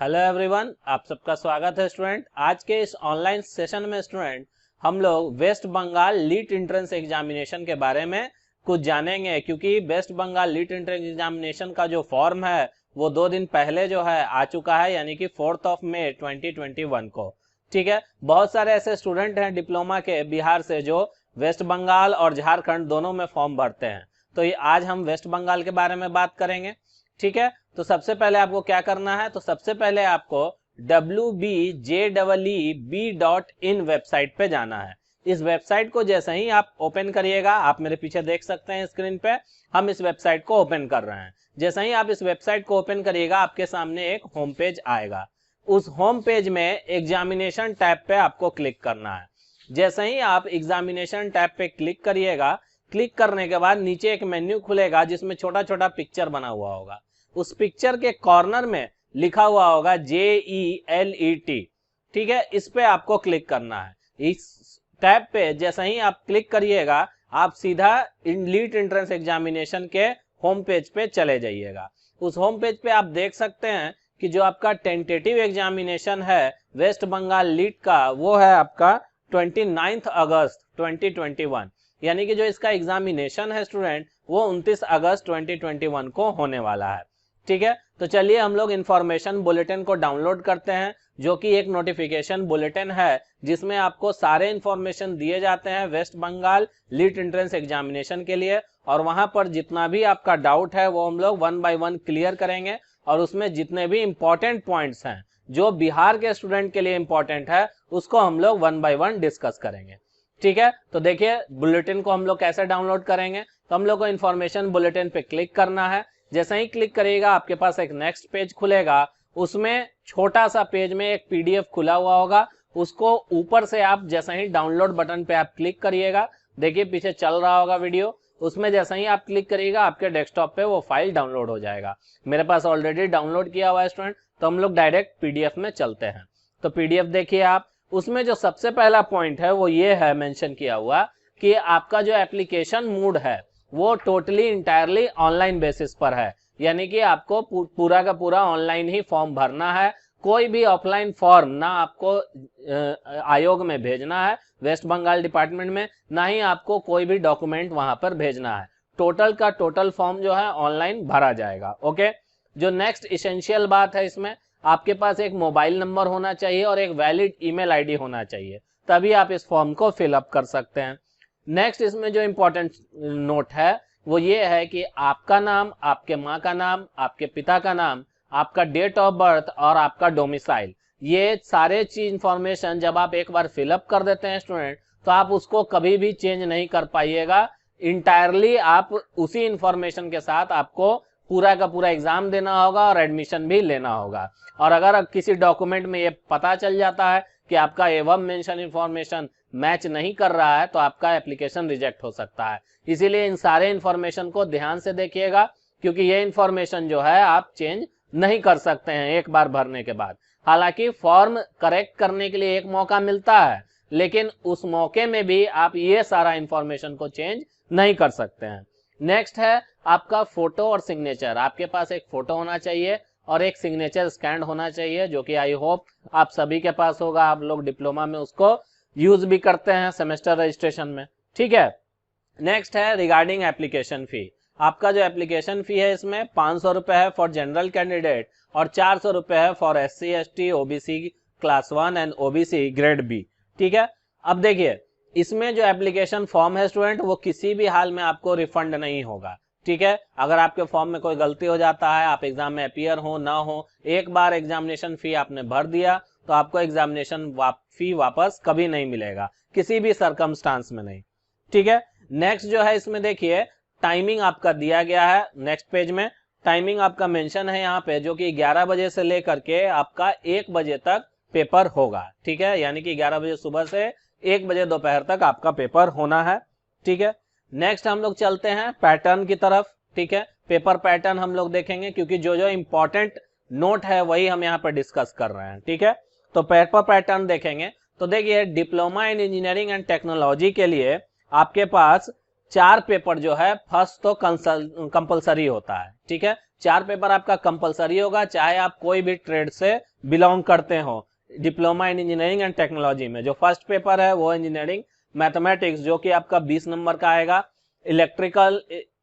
Hello everyone, आप सबका स्वागत है स्टूडेंट। आज के इस ऑनलाइन सेशन में स्टूडेंट हम लोग वेस्ट बंगाल लीट एंट्रेंस एग्जामिनेशन के बारे में कुछ जानेंगे, क्योंकि वेस्ट बंगाल लीट एंट्रेंस एग्जामिनेशन का जो फॉर्म है वो 2 दिन पहले जो है आ चुका है, यानी कि 4 मई 2021 को। ठीक है, बहुत सारे ऐसे स्टूडेंट हैं डिप्लोमा के बिहार से जो वेस्ट बंगाल और झारखंड दोनों में फॉर्म भरते हैं। तो ये आज हम वेस्ट बंगाल के बारे में बात करेंगे। ठीक है, तो सबसे पहले आपको क्या करना है, तो सबसे पहले आपको wbjeeb.in वेबसाइट पे जाना है। इस वेबसाइट को जैसे ही आप ओपन करिएगा, आप मेरे पीछे देख सकते हैं स्क्रीन पे, हम इस वेबसाइट को ओपन कर रहे हैं। जैसे ही आप इस वेबसाइट को ओपन करिएगा, आपके सामने एक होम पेज आएगा। उस होम पेज में एग्जामिनेशन टैब पे आपको क्लिक करना है। जैसे ही आप एग्जामिनेशन टैब पे क्लिक करिएगा, क्लिक करने के बाद नीचे एक मेन्यू खुलेगा जिसमें छोटा छोटा पिक्चर बना हुआ होगा। उस पिक्चर के कॉर्नर में लिखा हुआ होगा JELET। ठीक है, इस पे आपको क्लिक करना है। इस टैब पे जैसे ही आप क्लिक करिएगा, आप सीधा लीट एंट्रेंस एग्जामिनेशन के होम पेज पे चले जाइएगा। उस होम पेज पे आप देख सकते हैं कि जो आपका टेंटेटिव एग्जामिनेशन है वेस्ट बंगाल लीट का, वो है आपका 29 अगस्त 2021, यानी कि जो इसका एग्जामिनेशन है स्टूडेंट वो 29 अगस्त 2021 को होने वाला है। ठीक है, तो चलिए हम लोग इंफॉर्मेशन बुलेटिन को डाउनलोड करते हैं, जो कि एक नोटिफिकेशन बुलेटिन है जिसमें आपको सारे इंफॉर्मेशन दिए जाते हैं वेस्ट बंगाल लीट एंट्रेंस एग्जामिनेशन के लिए। और वहां पर जितना भी आपका डाउट है वो हम लोग 1 बाय 1 क्लियर करेंगे, और उसमें जितने भी इंपॉर्टेंट पॉइंट्स हैं जो बिहार के स्टूडेंट के लिए इंपॉर्टेंट है उसको हम लोग 1 बाय 1 डिस्कस करेंगे। ठीक है, तो देखिए बुलेटिन को हम लोग कैसे डाउनलोड करेंगे। तो हम लोग को इंफॉर्मेशन बुलेटिन पे क्लिक करना है। जैसे ही क्लिक करिएगा, आपके पास एक नेक्स्ट पेज खुलेगा। उसमें छोटा सा पेज में एक PDF खुला हुआ होगा, उसको ऊपर से आप जैसे ही डाउनलोड बटन पे आप क्लिक करिएगा, देखिए पीछे चल रहा होगा वीडियो, उसमें जैसे ही आप क्लिक करिएगा आपके डेस्कटॉप पे वो फाइल डाउनलोड हो जाएगा। मेरे पास ऑलरेडी डाउनलोड किया हुआ है स्टूडेंट, तो हम लोग डायरेक्ट PDF में चलते हैं। तो PDF देखिए आप, उसमें जो सबसे पहला पॉइंट है वो ये है मेंशन किया हुआ कि आपका जो एप्लीकेशन मोड है वो टोटली इंटायरली ऑनलाइन बेसिस पर है, यानी कि आपको पूरा का पूरा ऑनलाइन ही फॉर्म भरना है। कोई भी ऑफलाइन फॉर्म ना आपको आयोग में भेजना है वेस्ट बंगाल डिपार्टमेंट में, ना ही आपको कोई भी डॉक्यूमेंट वहां पर भेजना है। टोटल का टोटल फॉर्म जो है ऑनलाइन भरा जाएगा। ओके, जो नेक्स्ट इसेंशियल बात है, इसमें आपके पास एक मोबाइल नंबर होना चाहिए और एक वैलिड ईमेल आईडी होना चाहिए, तभी आप इस फॉर्म को फिलअप कर सकते हैं। नेक्स्ट इसमें जो इंपॉर्टेंट नोट है वो ये है कि आपका नाम, आपके माँ का नाम, आपके पिता का नाम, आपका डेट ऑफ बर्थ और आपका डोमिसाइल, ये सारे चीज इंफॉर्मेशन जब आप एक बार फिलअप कर देते हैं स्टूडेंट, तो आप उसको कभी भी चेंज नहीं कर पाइएगा। इंटायरली आप उसी इंफॉर्मेशन के साथ आपको पूरा का पूरा एग्जाम देना होगा और एडमिशन भी लेना होगा। और अगर किसी डॉक्यूमेंट में ये पता चल जाता है कि आपका एवं मेंशन इंफॉर्मेशन मैच नहीं कर रहा है, तो आपका एप्लीकेशन रिजेक्ट हो सकता है। इसीलिए इन सारे इंफॉर्मेशन को ध्यान से देखिएगा, क्योंकि ये इंफॉर्मेशन जो है आप चेंज नहीं कर सकते हैं एक बार भरने के बाद। हालांकि फॉर्म करेक्ट करने के लिए एक मौका मिलता है, लेकिन उस मौके में भी आप ये सारा इंफॉर्मेशन को चेंज नहीं कर सकते हैं। नेक्स्ट है आपका फोटो और सिग्नेचर। आपके पास एक फोटो होना चाहिए और एक सिग्नेचर स्कैन होना चाहिए, जो कि आई होप आप सभी के पास होगा। आप लोग डिप्लोमा में उसको यूज भी करते हैं सेमेस्टर रजिस्ट्रेशन में। ठीक है, नेक्स्ट है रिगार्डिंग एप्लीकेशन फी। आपका जो एप्लीकेशन फी है इसमें 500 रुपए है फॉर जनरल कैंडिडेट और 400 रुपए है for SC ST OBC class 1 and OBC grade B। ठीक है, अब देखिए इसमें जो एप्लीकेशन फॉर्म है स्टूडेंट वो किसी भी हाल में आपको रिफंड नहीं होगा। ठीक है, अगर आपके फॉर्म में कोई गलती हो जाता है, आप एग्जाम में अपीयर हो ना हो, एक बार एग्जामिनेशन फी आपने भर दिया तो आपको एग्जामिनेशन फी वापस कभी नहीं मिलेगा, किसी भी सरकमस्टांस में नहीं। ठीक है, नेक्स्ट जो है इसमें देखिए टाइमिंग आपका दिया गया है। नेक्स्ट पेज में टाइमिंग आपका मेंशन है यहाँ पे, जो कि 11 बजे से लेकर के आपका 1 बजे तक पेपर होगा। ठीक है, यानी कि 11 बजे सुबह से 1 बजे दोपहर तक आपका पेपर होना है। ठीक है, नेक्स्ट हम लोग चलते हैं पैटर्न की तरफ। ठीक है, पेपर पैटर्न हम लोग देखेंगे, क्योंकि जो जो इंपॉर्टेंट नोट है वही हम यहाँ पर डिस्कस कर रहे हैं। ठीक है, तो पेपर पैटर्न देखेंगे तो देखिए diploma in engineering and technology के लिए आपके पास 4 पेपर जो है फर्स्ट तो कंपलसरी होता है, ठीक है। 4 पेपर आपका कंपलसरी होगा, चाहे आप कोई भी ट्रेड से बिलोंग करते हो। Diploma in engineering and technology में जो फर्स्ट पेपर है वो इंजीनियरिंग मैथमेटिक्स जो कि आपका 20 नंबर का आएगा, इलेक्ट्रिकल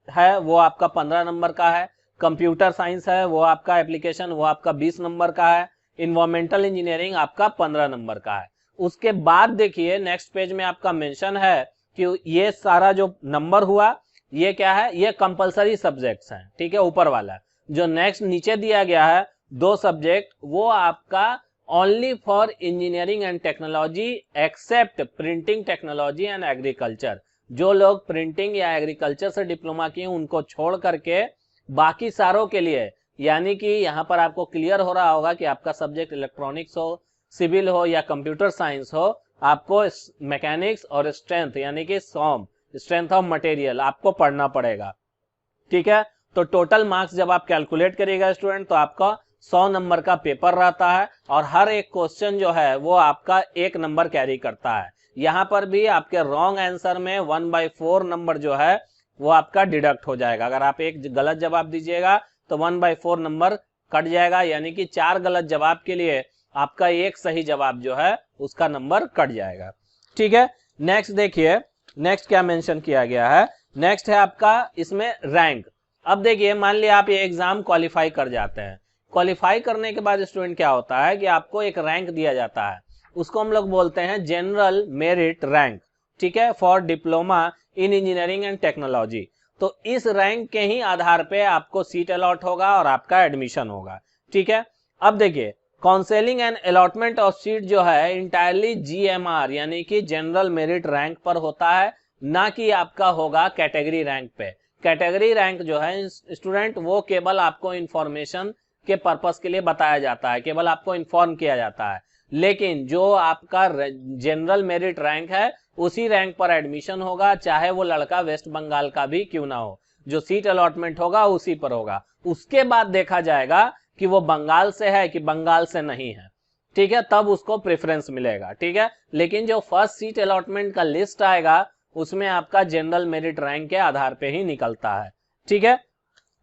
है वो आपका 15 नंबर का है, कंप्यूटर साइंस है वो आपका एप्लीकेशन वो आपका 20 नंबर का है, इन्वायरमेंटल इंजीनियरिंग आपका 15 नंबर का है। उसके बाद देखिए नेक्स्ट पेज में आपका मेंशन है कि ये सारा जो नंबर हुआ ये क्या है, ये कंपलसरी सब्जेक्ट्स हैं, ठीक है, ऊपर वाला। जो नेक्स्ट नीचे दिया गया है 2 सब्जेक्ट वो आपका only for engineering and technology except printing technology and agriculture. जो लोग प्रिंटिंग या एग्रीकल्चर से डिप्लोमा किए उनको छोड़ करके बाकी सारों के लिए, यानी कि यहाँ पर आपको क्लियर हो रहा होगा कि आपका सब्जेक्ट इलेक्ट्रॉनिक्स हो, सिविल हो या कंप्यूटर साइंस हो, आपको मैकेनिक्स और स्ट्रेंथ यानी कि सॉम स्ट्रेंथ ऑफ मटेरियल आपको पढ़ना पड़ेगा, ठीक है। तो टोटल मार्क्स जब आप कैलकुलेट करिएगा स्टूडेंट तो आपका 100 नंबर का पेपर रहता है और हर एक क्वेश्चन जो है वो आपका 1 नंबर कैरी करता है। यहाँ पर भी आपके रॉन्ग आंसर में 1/4 नंबर जो है वो आपका डिडक्ट हो जाएगा। अगर आप एक गलत जवाब दीजिएगा तो 1/4 नंबर कट जाएगा, यानी कि 4 गलत जवाब के लिए आपका 1 सही जवाब जो है उसका नंबर कट जाएगा, ठीक है। नेक्स्ट देखिए, नेक्स्ट क्या मेंशन किया गया है, नेक्स्ट है आपका इसमें रैंक। अब देखिए मान लिया आप ये एग्जाम क्वालिफाई कर जाते हैं, क्वालिफाई करने के बाद स्टूडेंट क्या होता है कि आपको एक रैंक दिया जाता है, उसको हम लोग बोलते हैं जनरल मेरिट रैंक, ठीक है, for diploma in engineering and technology. तो इस रैंक के ही आधार पे आपको सीट अलॉट होगा और आपका एडमिशन होगा, ठीक है। अब देखिए counselling and allotment of seat जो है इंटायरली जीएमआर यानी कि जनरल मेरिट रैंक पर होता है, ना कि आपका होगा कैटेगरी रैंक पे। कैटेगरी रैंक जो है स्टूडेंट वो केवल आपको इंफॉर्मेशन के पर्पस के लिए बताया जाता है, केवल आपको इन्फॉर्म किया जाता है, लेकिन जो आपका जनरल मेरिट रैंक है उसी रैंक पर एडमिशन होगा, चाहे वो लड़का वेस्ट बंगाल का भी क्यों ना हो। जो सीट अलॉटमेंट होगा उसी पर होगा। उसके बाद देखा जाएगा कि वो बंगाल से है कि बंगाल से नहीं है, ठीक है, तब उसको प्रेफरेंस मिलेगा, ठीक है। लेकिन जो फर्स्ट सीट अलॉटमेंट का लिस्ट आएगा उसमें आपका जनरल मेरिट रैंक के आधार पे ही निकलता है, ठीक है।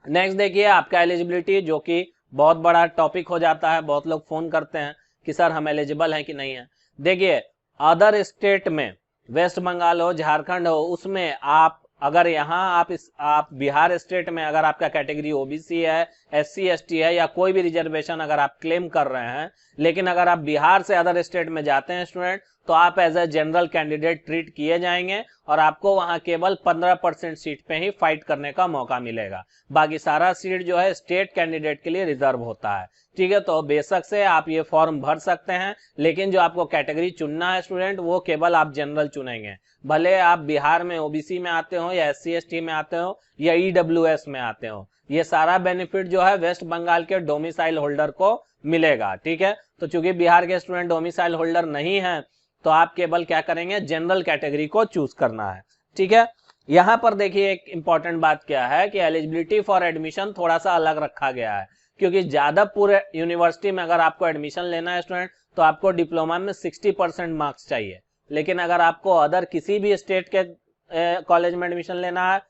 नेक्स्ट देखिए आपका एलिजिबिलिटी, जो कि बहुत बड़ा टॉपिक हो जाता है, बहुत लोग फोन करते हैं कि सर हम एलिजिबल हैं कि नहीं है। देखिए अदर स्टेट में वेस्ट बंगाल हो झारखंड हो उसमें आप अगर यहाँ आप बिहार स्टेट में अगर आपका कैटेगरी ओबीसी है, एससी एसटी है या कोई भी रिजर्वेशन अगर आप क्लेम कर रहे हैं, लेकिन अगर आप बिहार से अदर स्टेट में जाते हैं स्टूडेंट तो आप as a general candidate treat किए जाएंगे और आपको वहां केवल 15% सीट पे ही फाइट करने का मौका मिलेगा। बाकी सारा सीट जो है स्टेट कैंडिडेट के लिए रिजर्व होता है, ठीक है। तो बेशक से आप ये फॉर्म भर सकते हैं, लेकिन जो आपको कैटेगरी चुनना है स्टूडेंट वो केवल आप जनरल चुनेंगे, भले आप बिहार में ओबीसी में आते हो या एससी एसटी में आते हो या ईडब्ल्यूएस में आते हो। ये सारा बेनिफिट जो है वेस्ट बंगाल के डोमिसाइल होल्डर को मिलेगा, ठीक है। तो चूंकि बिहार के स्टूडेंट डोमिसाइल होल्डर नहीं है तो आप केवल क्या करेंगे, जनरल कैटेगरी को चूज करना है, ठीक है। यहां पर देखिए एक इंपॉर्टेंट बात क्या है कि एलिजिबिलिटी फॉर एडमिशन थोड़ा सा अलग रखा गया है, क्योंकि जादवपुर यूनिवर्सिटी में अगर आपको एडमिशन लेना है स्टूडेंट तो आपको डिप्लोमा में 60% मार्क्स चाहिए, लेकिन अगर आपको अदर किसी भी स्टेट के कॉलेज में एडमिशन लेना है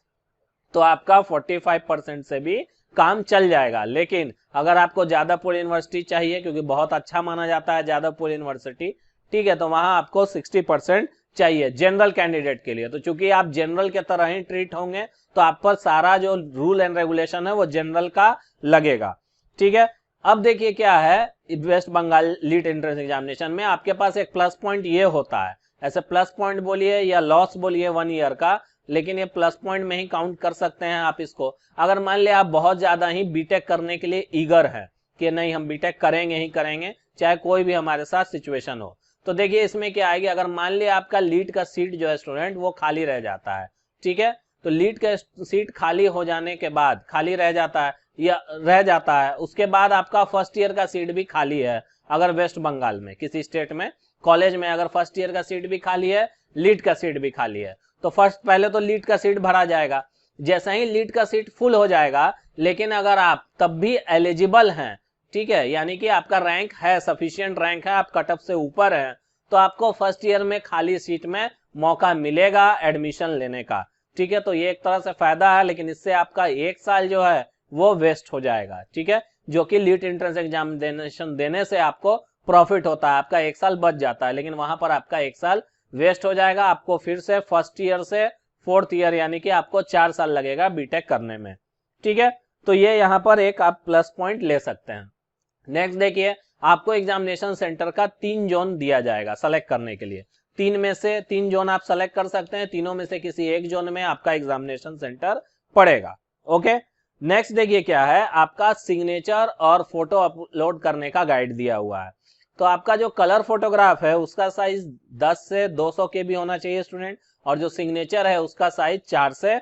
तो आपका 45% से भी काम चल जाएगा। लेकिन अगर आपको जादवपुर यूनिवर्सिटी चाहिए, क्योंकि बहुत अच्छा माना जाता है जादवपुर यूनिवर्सिटी, ठीक है, तो वहां आपको 60% चाहिए जनरल कैंडिडेट के लिए। तो चूंकि आप जनरल के तरह ही ट्रीट होंगे तो आप पर सारा जो रूल एंड रेगुलेशन है वो जनरल का लगेगा, ठीक है। अब देखिए क्या है, West Bengal lead entrance examination में आपके पास एक प्लस पॉइंट ये होता है, ऐसे प्लस पॉइंट बोलिए या लॉस बोलिए 1 ईयर का, लेकिन ये प्लस पॉइंट में ही काउंट कर सकते हैं आप इसको। अगर मान लिया आप बहुत ज्यादा ही बीटेक करने के लिए ईगर है कि नहीं हम बीटेक करेंगे ही करेंगे चाहे कोई भी हमारे साथ सिचुएशन हो, तो देखिए इसमें क्या आएगी, अगर मान लिया आपका लीड का सीट जो है स्टूडेंट वो खाली रह जाता है, ठीक है, तो लीड का सीट खाली हो जाने के बाद खाली रह जाता है या रह जाता है, उसके बाद आपका फर्स्ट ईयर का सीट भी खाली है। अगर वेस्ट बंगाल में किसी स्टेट में कॉलेज में अगर फर्स्ट ईयर का सीट भी खाली है, लीड का सीट भी खाली है, तो पहले तो लीड का सीट भरा जाएगा। जैसा ही लीड का सीट फुल हो जाएगा, लेकिन अगर आप तब भी एलिजिबल हैं, ठीक है, यानी कि आपका रैंक है, सफिशिएंट रैंक है, आप कट ऑफ से ऊपर हैं, तो आपको फर्स्ट ईयर में खाली सीट में मौका मिलेगा एडमिशन लेने का, ठीक है। तो ये एक तरह से फायदा है, लेकिन इससे आपका 1 साल जो है वो वेस्ट हो जाएगा, ठीक है। जो कि लीट एंट्रेंस एग्जामिनेशन देने से आपको प्रॉफिट होता है, आपका 1 साल बच जाता है, लेकिन वहां पर आपका 1 साल वेस्ट हो जाएगा। आपको फिर से फर्स्ट ईयर से फोर्थ ईयर यानी कि आपको 4 साल लगेगा बीटेक करने में, ठीक है। तो ये यहाँ पर एक आप प्लस पॉइंट ले सकते हैं। नेक्स्ट देखिए, आपको एग्जामिनेशन सेंटर का 3 जोन दिया जाएगा सेलेक्ट करने के लिए। 3 में से 3 जोन आप सेलेक्ट कर सकते हैं, तीनों में से किसी एक जोन में आपका एग्जामिनेशन सेंटर पड़ेगा। ओके, नेक्स्ट देखिए क्या है, आपका सिग्नेचर और फोटो अपलोड करने का गाइड दिया हुआ है। तो आपका जो कलर फोटोग्राफ है उसका साइज 10 से 200 के भी होना चाहिए स्टूडेंट, और जो सिग्नेचर है उसका साइज 4 से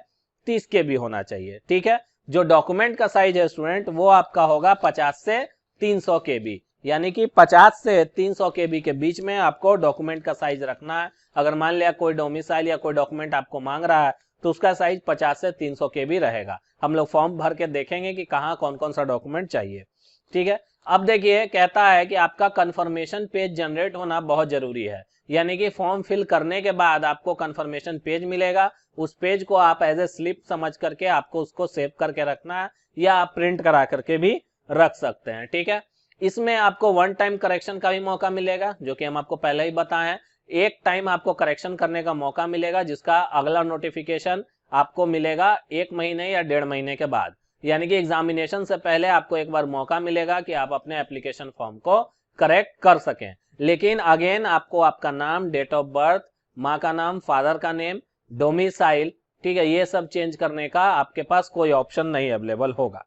30 के भी होना चाहिए, ठीक है। जो डॉक्यूमेंट का साइज है स्टूडेंट वो आपका होगा 50 से 300 के बी, यानी कि 50 से 300 के बी के बीच में आपको डॉक्यूमेंट का साइज रखना है। अगर मान लिया कोई डोमिसाइल या कोई डॉक्यूमेंट आपको मांग रहा है तो उसका साइज 50 से 300 के बी रहेगा। हम लोग फॉर्म भर के देखेंगे कि कहाँ कौन कौन सा डॉक्यूमेंट चाहिए, ठीक है। अब देखिए कहता है कि आपका कंफर्मेशन पेज जनरेट होना बहुत जरूरी है, यानी कि फॉर्म फिल करने के बाद आपको कंफर्मेशन पेज मिलेगा। उस पेज को आप एज ए स्लिप समझ करके आपको उसको सेव करके रखना है, या आप प्रिंट करा करके भी रख सकते हैं, ठीक है। इसमें आपको 1 टाइम करेक्शन का भी मौका मिलेगा, जो कि हम आपको पहले ही बताए हैं। एक टाइम आपको करेक्शन करने का मौका मिलेगा, जिसका अगला नोटिफिकेशन आपको मिलेगा 1 महीने या 1.5 महीने के बाद, यानी कि एग्जामिनेशन से पहले आपको एक बार मौका मिलेगा कि आप अपने एप्लीकेशन फॉर्म को करेक्ट कर सकें। लेकिन अगेन आपको आपका नाम, डेट ऑफ बर्थ, माँ का नाम, फादर का नेम, डोमिसाइल, ठीक है, ये सब चेंज करने का आपके पास कोई ऑप्शन नहीं अवेलेबल होगा,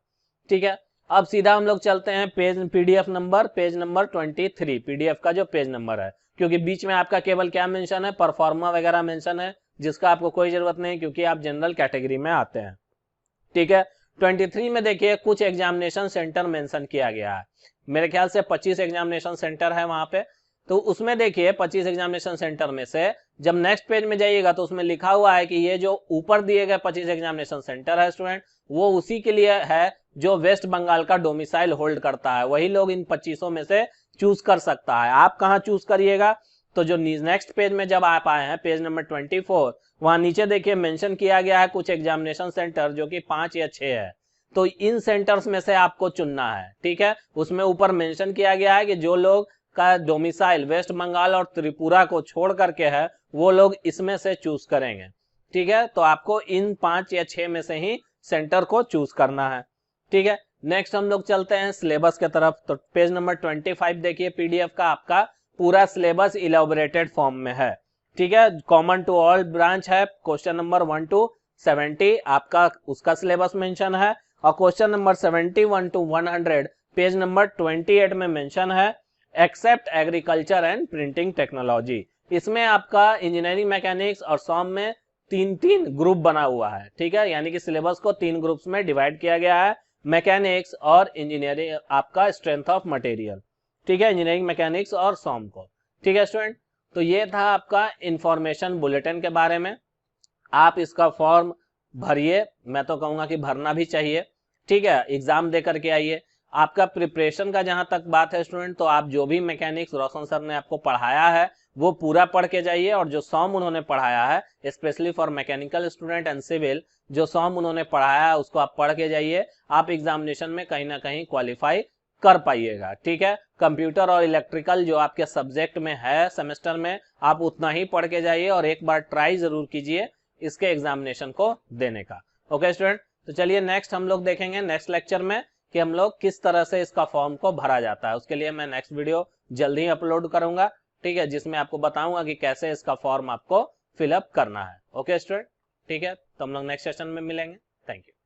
ठीक है। अब सीधा हम लोग चलते हैं PDF number, page number 23, PDF का जो पेज नंबर है, क्योंकि बीच में आपका केवल क्या मेंशन है, परफॉर्मा वगैरह मेंशन है, जिसका आपको कोई जरूरत नहीं क्योंकि आप जनरल कैटेगरी में आते हैं, ठीक है। 23 में देखिए कुछ एग्जामिनेशन सेंटर मेंशन किया गया है, मेरे ख्याल से 25 एग्जामिनेशन सेंटर है वहां पे। तो उसमें देखिए 25 एग्जामिनेशन सेंटर में से जब नेक्स्ट पेज में जाइएगा तो उसमें लिखा हुआ है कि ये जो ऊपर दिए गए 25 एग्जामिनेशन सेंटर है स्टूडेंट, वो उसी के लिए है जो वेस्ट बंगाल का डोमिसाइल होल्ड करता है, वही लोग इन 25 में से चूज कर सकता है। आप कहाँ चूज करिएगा, तो जो नेक्स्ट पेज में जब आप आए हैं पेज नंबर 24, वहां नीचे देखिए मेंशन किया गया है कुछ एग्जामिनेशन सेंटर जो कि 5 या 6 है। तो इन सेंटर्स में से आपको चुनना है, ठीक है। उसमें ऊपर मेंशन किया गया है कि जो लोग का डोमिसाइल वेस्ट बंगाल और त्रिपुरा को छोड़ करके है वो लोग इसमें से चूज करेंगे, ठीक है। तो आपको इन 5 या 6 में से ही सेंटर को चूज करना है, ठीक है। नेक्स्ट हम लोग चलते हैं सिलेबस के तरफ। तो पेज नंबर 25 देखिए, पीडीएफ का आपका पूरा सिलेबस इलेबोरेटेड फॉर्म में है, ठीक है। कॉमन टू ऑल ब्रांच है, क्वेश्चन नंबर 1 to 70 आपका उसका सिलेबस मेंशन है, और question number 71 to 100 page number 28 में मेंशन है, except agriculture and printing technology. इसमें आपका इंजीनियरिंग मैकेनिक्स और सॉम में 3-3 ग्रुप बना हुआ है, ठीक है, यानी कि सिलेबस को 3 ग्रुप्स में डिवाइड किया गया है, मैकेनिक्स और इंजीनियरिंग आपका स्ट्रेंथ ऑफ मटेरियल, ठीक है, इंजीनियरिंग मैकेनिक्स और सॉम को, ठीक है स्टूडेंट। तो ये था आपका इंफॉर्मेशन बुलेटिन के बारे में। आप इसका फॉर्म भरिए, मैं तो कहूंगा कि भरना भी चाहिए, ठीक है, एग्जाम दे करके आइए। आपका प्रिपरेशन का जहां तक बात है स्टूडेंट, तो आप जो भी मैकेनिक्स रोशन सर ने आपको पढ़ाया है वो पूरा पढ़ के जाइए, और जो सॉम उन्होंने पढ़ाया है specially for mechanical student and civil, जो सॉम उन्होंने पढ़ाया है उसको आप पढ़ के जाइए। आप एग्जामिनेशन में कहीं ना कहीं क्वालिफाई कर पाइएगा, ठीक है। कंप्यूटर और इलेक्ट्रिकल जो आपके सब्जेक्ट में है सेमेस्टर में, आप उतना ही पढ़ के जाइए और एक बार ट्राई जरूर कीजिए इसके एग्जामिनेशन को देने का। ओके स्टूडेंट, तो चलिए नेक्स्ट हम लोग देखेंगे नेक्स्ट लेक्चर में कि हम लोग किस तरह से इसका फॉर्म को भरा जाता है। उसके लिए मैं नेक्स्ट वीडियो जल्दी ही अपलोड करूंगा, ठीक है, जिसमें आपको बताऊंगा कि कैसे इसका फॉर्म आपको फिलअप करना है। ओके स्टूडेंट, ठीक है, तो हम लोग नेक्स्ट सेशन में मिलेंगे। Thank you.